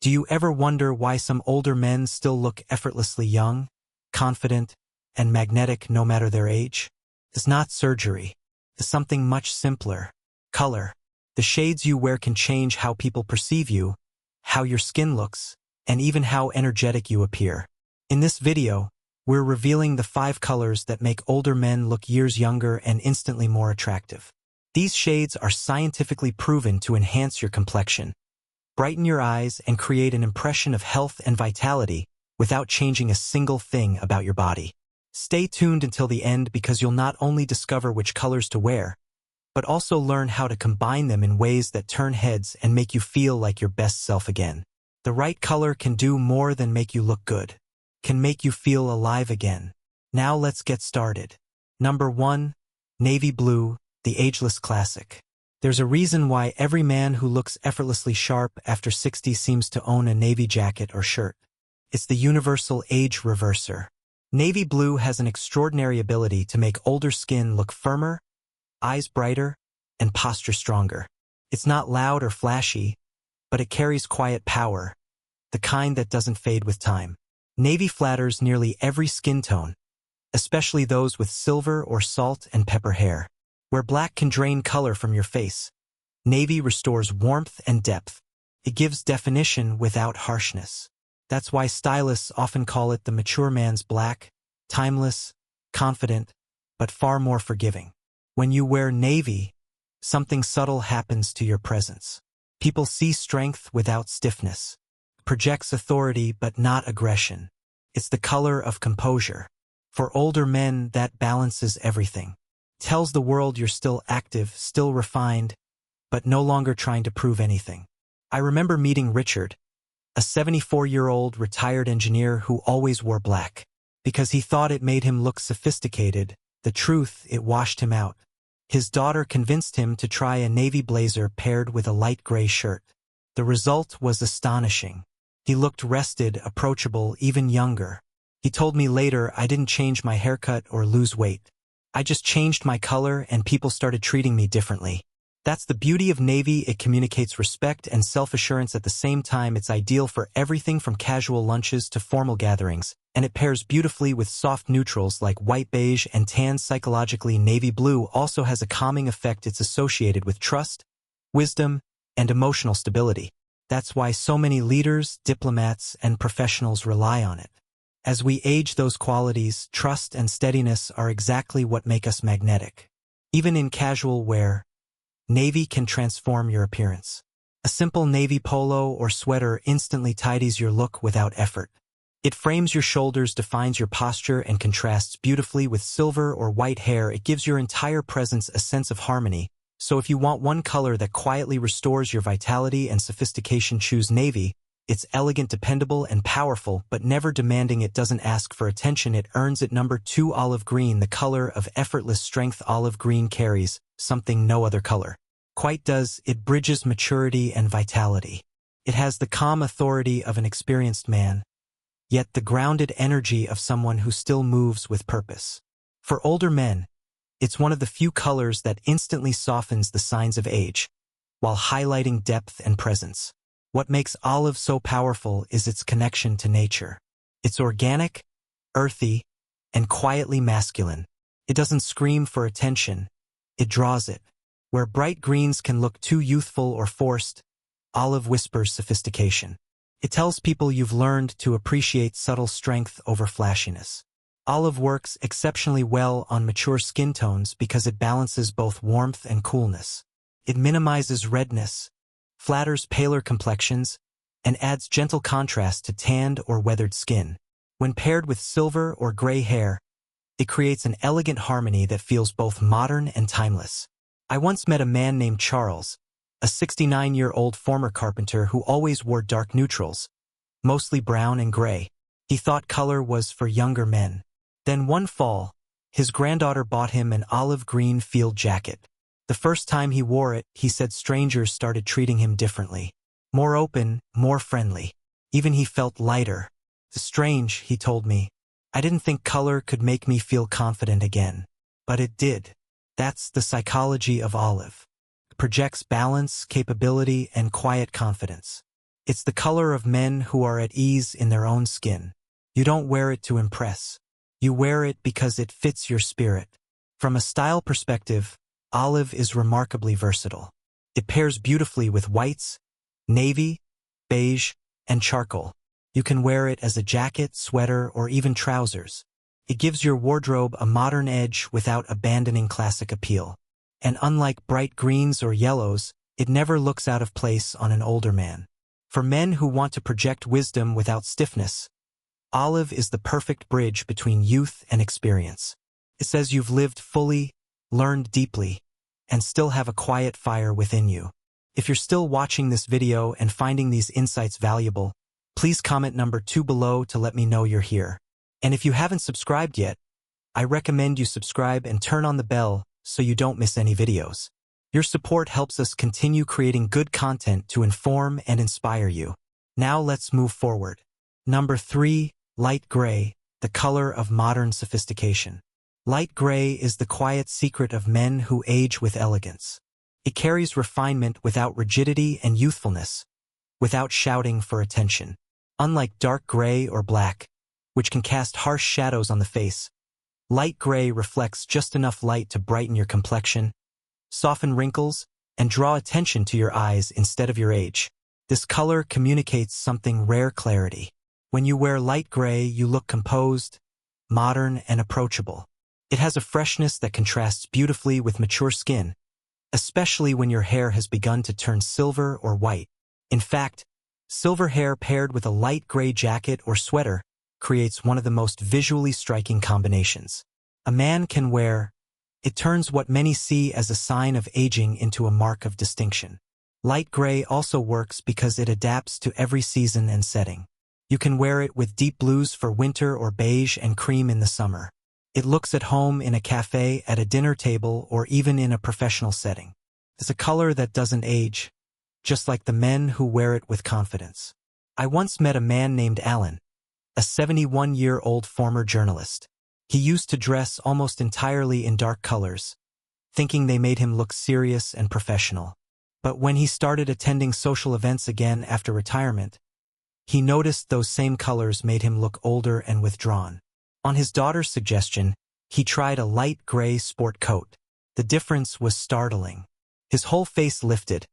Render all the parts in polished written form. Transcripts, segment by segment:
Do you ever wonder why some older men still look effortlessly young, confident, and magnetic no matter their age? It's not surgery. It's something much simpler. Color. The shades you wear can change how people perceive you, how your skin looks, and even how energetic you appear. In this video, we're revealing the 5 colors that make older men look years younger and instantly more attractive. These shades are scientifically proven to enhance your complexion, brighten your eyes, and create an impression of health and vitality without changing a single thing about your body. Stay tuned until the end because you'll not only discover which colors to wear, but also learn how to combine them in ways that turn heads and make you feel like your best self again. The right color can do more than make you look good. Can make you feel alive again. Now let's get started. Number 1. Navy blue, the ageless classic. There's a reason why every man who looks effortlessly sharp after 60 seems to own a navy jacket or shirt. It's the universal age reverser. Navy blue has an extraordinary ability to make older skin look firmer, eyes brighter, and posture stronger. It's not loud or flashy, but it carries quiet power, the kind that doesn't fade with time. Navy flatters nearly every skin tone, especially those with silver or salt and pepper hair. Where black can drain color from your face, navy restores warmth and depth. It gives definition without harshness. That's why stylists often call it the mature man's black, timeless, confident, but far more forgiving. When you wear navy, something subtle happens to your presence. People see strength without stiffness. Projects authority but not aggression. It's the color of composure. For older men, that balances everything. Tells the world you're still active, still refined, but no longer trying to prove anything. I remember meeting Richard, a 74-year-old retired engineer who always wore black. Because he thought it made him look sophisticated, the truth, it washed him out. His daughter convinced him to try a navy blazer paired with a light gray shirt. The result was astonishing. He looked rested, approachable, even younger. He told me later, I didn't change my haircut or lose weight. I just changed my color and people started treating me differently. That's the beauty of navy. It communicates respect and self-assurance at the same time. It's ideal for everything from casual lunches to formal gatherings, and it pairs beautifully with soft neutrals like white, beige, and tan. Psychologically, navy blue also has a calming effect. It's associated with trust, wisdom, and emotional stability. That's why so many leaders, diplomats, and professionals rely on it. As we age, those qualities, trust and steadiness, are exactly what make us magnetic. Even in casual wear, navy can transform your appearance. A simple navy polo or sweater instantly tidies your look without effort. It frames your shoulders, defines your posture, and contrasts beautifully with silver or white hair. It gives your entire presence a sense of harmony. So if you want one color that quietly restores your vitality and sophistication, choose navy. It's elegant, dependable, and powerful, but never demanding. It doesn't ask for attention, it earns it. Number 2. Olive green, the color of effortless strength. Olive green carries something no other color quite does. It bridges maturity and vitality. It has the calm authority of an experienced man, yet the grounded energy of someone who still moves with purpose. For older men, it's one of the few colors that instantly softens the signs of age, while highlighting depth and presence. What makes olive so powerful is its connection to nature. It's organic, earthy, and quietly masculine. It doesn't scream for attention, it draws it. Where bright greens can look too youthful or forced, olive whispers sophistication. It tells people you've learned to appreciate subtle strength over flashiness. Olive works exceptionally well on mature skin tones because it balances both warmth and coolness. It minimizes redness, flatters paler complexions, and adds gentle contrast to tanned or weathered skin. When paired with silver or gray hair, it creates an elegant harmony that feels both modern and timeless. I once met a man named Charles, a 69-year-old former carpenter who always wore dark neutrals, mostly brown and gray. He thought color was for younger men. Then one fall, his granddaughter bought him an olive green field jacket. The first time he wore it, he said strangers started treating him differently. More open, more friendly. Even he felt lighter. Strange, he told me. I didn't think color could make me feel confident again. But it did. That's the psychology of olive. It projects balance, capability, and quiet confidence. It's the color of men who are at ease in their own skin. You don't wear it to impress. You wear it because it fits your spirit. From a style perspective, olive is remarkably versatile. It pairs beautifully with whites, navy, beige, and charcoal. You can wear it as a jacket, sweater, or even trousers. It gives your wardrobe a modern edge without abandoning classic appeal. And unlike bright greens or yellows, it never looks out of place on an older man. For men who want to project wisdom without stiffness, olive is the perfect bridge between youth and experience. It says you've lived fully, learned deeply, and still have a quiet fire within you. If you're still watching this video and finding these insights valuable, please comment number 2 below to let me know you're here. And if you haven't subscribed yet, I recommend you subscribe and turn on the bell so you don't miss any videos. Your support helps us continue creating good content to inform and inspire you. Now let's move forward. Number 3, light gray, the color of modern sophistication. Light gray is the quiet secret of men who age with elegance. It carries refinement without rigidity and youthfulness, without shouting for attention. Unlike dark gray or black, which can cast harsh shadows on the face, light gray reflects just enough light to brighten your complexion, soften wrinkles, and draw attention to your eyes instead of your age. This color communicates something rare: clarity. When you wear light gray, you look composed, modern, and approachable. It has a freshness that contrasts beautifully with mature skin, especially when your hair has begun to turn silver or white. In fact, silver hair paired with a light gray jacket or sweater creates one of the most visually striking combinations. A man can wear it turns what many see as a sign of aging into a mark of distinction. Light gray also works because it adapts to every season and setting. You can wear it with deep blues for winter or beige and cream in the summer. It looks at home in a cafe, at a dinner table, or even in a professional setting. It's a color that doesn't age, just like the men who wear it with confidence. I once met a man named Alan, a 71-year-old former journalist. He used to dress almost entirely in dark colors, thinking they made him look serious and professional. But when he started attending social events again after retirement, he noticed those same colors made him look older and withdrawn. On his daughter's suggestion, he tried a light gray sport coat. The difference was startling. His whole face lifted.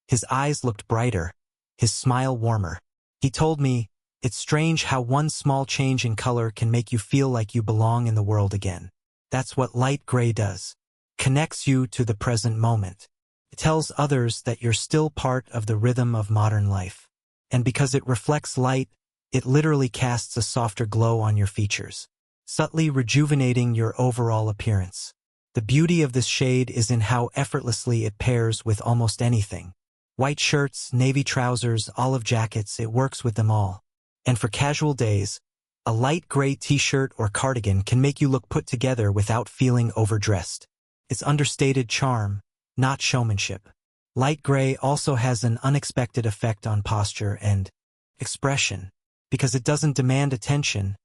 His eyes looked brighter, his smile warmer. He told me, "It's strange how one small change in color can make you feel like you belong in the world again." That's what light gray does. Connects you to the present moment. It tells others that you're still part of the rhythm of modern life. And because it reflects light, it literally casts a softer glow on your features, subtly rejuvenating your overall appearance. The beauty of this shade is in how effortlessly it pairs with almost anything. White shirts, navy trousers, olive jackets, it works with them all. And for casual days, a light gray t-shirt or cardigan can make you look put together without feeling overdressed. It's understated charm, not showmanship. Light gray also has an unexpected effect on posture and expression. Because it doesn't demand attention,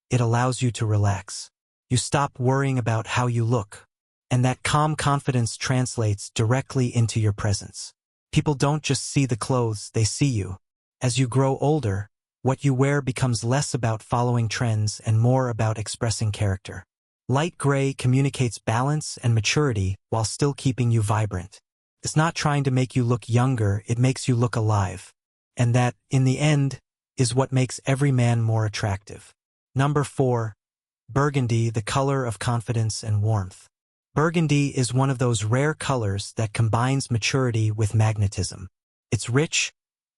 it allows you to relax. You stop worrying about how you look, and that calm confidence translates directly into your presence. People don't just see the clothes, they see you. As you grow older, what you wear becomes less about following trends and more about expressing character. Light gray communicates balance and maturity while still keeping you vibrant. It's not trying to make you look younger, it makes you look alive. And that, in the end, is what makes every man more attractive. Number 4. Burgundy, the color of confidence and warmth. Burgundy is one of those rare colors that combines maturity with magnetism. It's rich,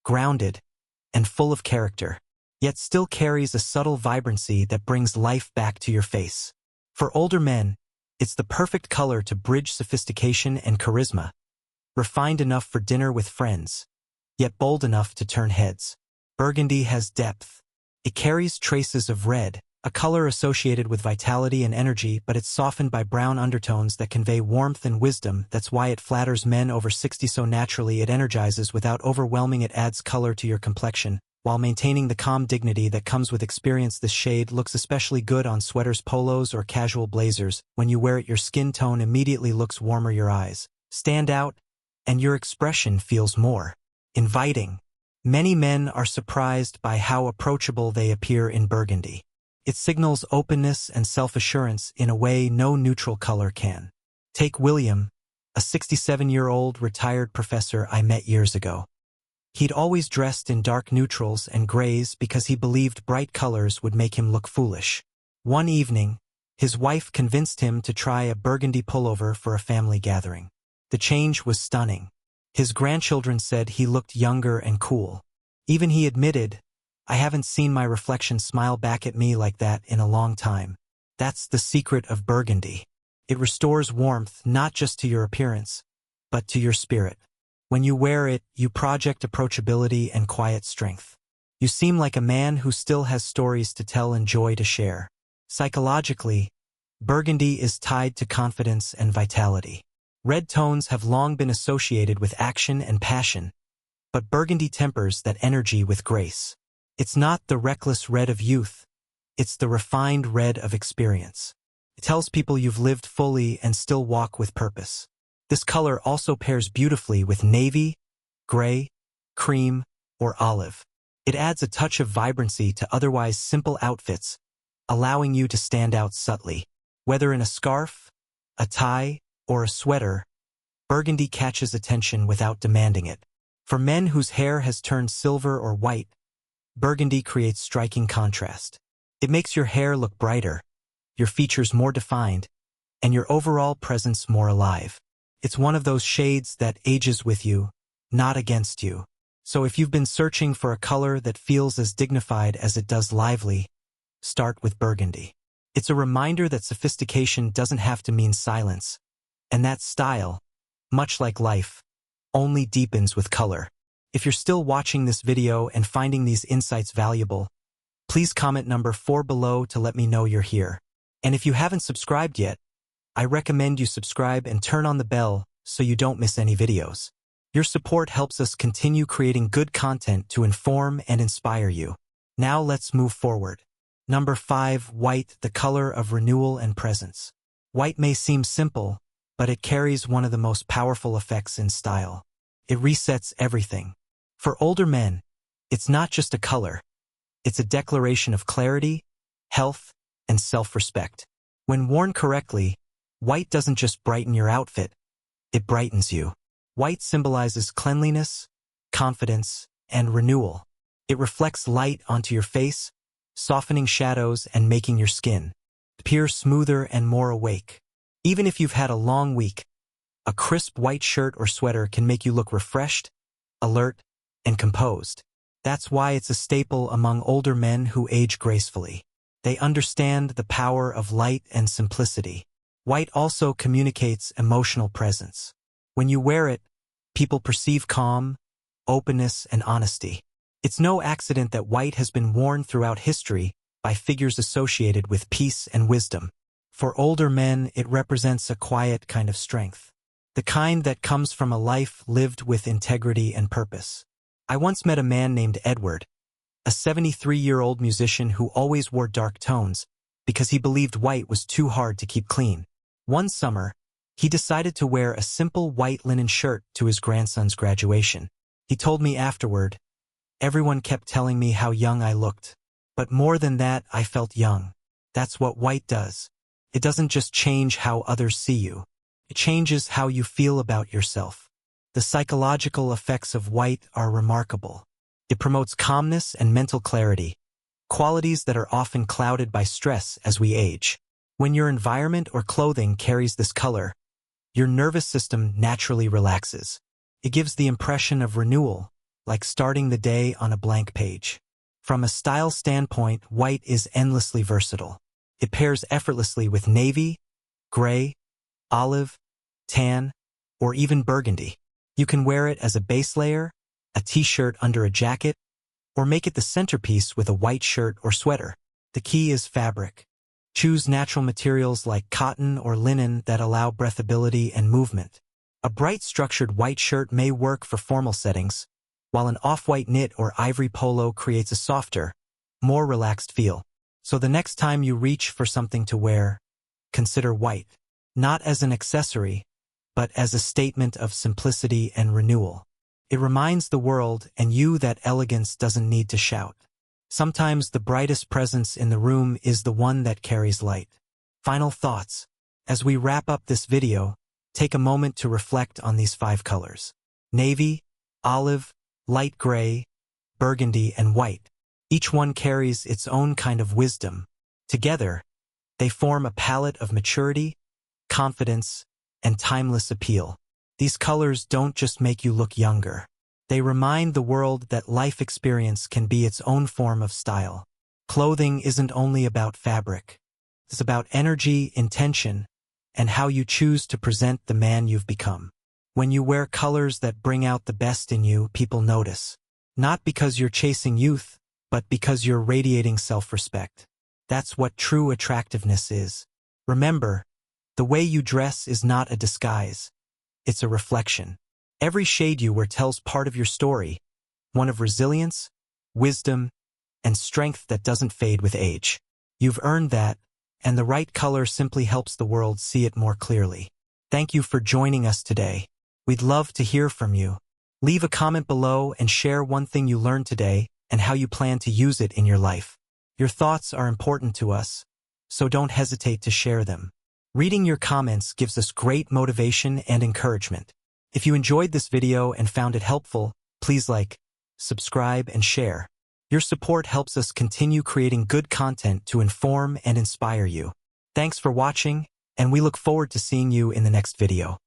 grounded, and full of character, yet still carries a subtle vibrancy that brings life back to your face. For older men, it's the perfect color to bridge sophistication and charisma, refined enough for dinner with friends, yet bold enough to turn heads. Burgundy has depth. It carries traces of red, a color associated with vitality and energy, but it's softened by brown undertones that convey warmth and wisdom. That's why it flatters men over 60 so naturally. It energizes without overwhelming. It adds color to your complexion, while maintaining the calm dignity that comes with experience. This shade looks especially good on sweaters, polos, or casual blazers. When you wear it, your skin tone immediately looks warmer, your eyes stand out, and your expression feels more inviting. Many men are surprised by how approachable they appear in burgundy. It signals openness and self-assurance in a way no neutral color can. Take William, a 67-year-old retired professor I met years ago. He'd always dressed in dark neutrals and grays because he believed bright colors would make him look foolish. One evening, his wife convinced him to try a burgundy pullover for a family gathering. The change was stunning. His grandchildren said he looked younger and cool. Even he admitted, "I haven't seen my reflection smile back at me like that in a long time." That's the secret of burgundy. It restores warmth not just to your appearance, but to your spirit. When you wear it, you project approachability and quiet strength. You seem like a man who still has stories to tell and joy to share. Psychologically, burgundy is tied to confidence and vitality. Red tones have long been associated with action and passion, but burgundy tempers that energy with grace. It's not the reckless red of youth, it's the refined red of experience. It tells people you've lived fully and still walk with purpose. This color also pairs beautifully with navy, gray, cream, or olive. It adds a touch of vibrancy to otherwise simple outfits, allowing you to stand out subtly. Whether in a scarf, a tie, or a sweater, burgundy catches attention without demanding it. For men whose hair has turned silver or white, burgundy creates striking contrast. It makes your hair look brighter, your features more defined, and your overall presence more alive. It's one of those shades that ages with you, not against you. So if you've been searching for a color that feels as dignified as it does lively, start with burgundy. It's a reminder that sophistication doesn't have to mean silence, and that style, much like life, only deepens with color. If you're still watching this video and finding these insights valuable, please comment number 4 below to let me know you're here. And if you haven't subscribed yet, I recommend you subscribe and turn on the bell so you don't miss any videos. Your support helps us continue creating good content to inform and inspire you. Now let's move forward. Number 5, white, the color of renewal and presence. White may seem simple, but it carries one of the most powerful effects in style. It resets everything. For older men, it's not just a color. It's a declaration of clarity, health, and self-respect. When worn correctly, white doesn't just brighten your outfit, it brightens you. White symbolizes cleanliness, confidence, and renewal. It reflects light onto your face, softening shadows and making your skin appear smoother and more awake. Even if you've had a long week, a crisp white shirt or sweater can make you look refreshed, alert, and composed. That's why it's a staple among older men who age gracefully. They understand the power of light and simplicity. White also communicates emotional presence. When you wear it, people perceive calm, openness, and honesty. It's no accident that white has been worn throughout history by figures associated with peace and wisdom. For older men, it represents a quiet kind of strength, the kind that comes from a life lived with integrity and purpose. I once met a man named Edward, a 73-year-old musician who always wore dark tones because he believed white was too hard to keep clean. One summer, he decided to wear a simple white linen shirt to his grandson's graduation. He told me afterward, "Everyone kept telling me how young I looked. But more than that, I felt young." That's what white does. It doesn't just change how others see you. It changes how you feel about yourself. The psychological effects of white are remarkable. It promotes calmness and mental clarity, qualities that are often clouded by stress as we age. When your environment or clothing carries this color, your nervous system naturally relaxes. It gives the impression of renewal, like starting the day on a blank page. From a style standpoint, white is endlessly versatile. It pairs effortlessly with navy, gray, olive, tan, or even burgundy. You can wear it as a base layer, a t-shirt under a jacket, or make it the centerpiece with a white shirt or sweater. The key is fabric. Choose natural materials like cotton or linen that allow breathability and movement. A bright structured white shirt may work for formal settings, while an off-white knit or ivory polo creates a softer, more relaxed feel. So the next time you reach for something to wear, consider white, not as an accessory, but as a statement of simplicity and renewal. It reminds the world and you that elegance doesn't need to shout. Sometimes the brightest presence in the room is the one that carries light. Final thoughts. As we wrap up this video, take a moment to reflect on these 5 colors. Navy, olive, light gray, burgundy, and white. Each one carries its own kind of wisdom. Together, they form a palette of maturity, confidence, and timeless appeal. These colors don't just make you look younger. They remind the world that life experience can be its own form of style. Clothing isn't only about fabric. It's about energy, intention, and how you choose to present the man you've become. When you wear colors that bring out the best in you, people notice. Not because you're chasing youth, but because you're radiating self-respect. That's what true attractiveness is. Remember, the way you dress is not a disguise. It's a reflection. Every shade you wear tells part of your story, one of resilience, wisdom, and strength that doesn't fade with age. You've earned that, and the right color simply helps the world see it more clearly. Thank you for joining us today. We'd love to hear from you. Leave a comment below and share one thing you learned today and how you plan to use it in your life. Your thoughts are important to us, so don't hesitate to share them. Reading your comments gives us great motivation and encouragement. If you enjoyed this video and found it helpful, please like, subscribe, and share. Your support helps us continue creating good content to inform and inspire you. Thanks for watching, and we look forward to seeing you in the next video.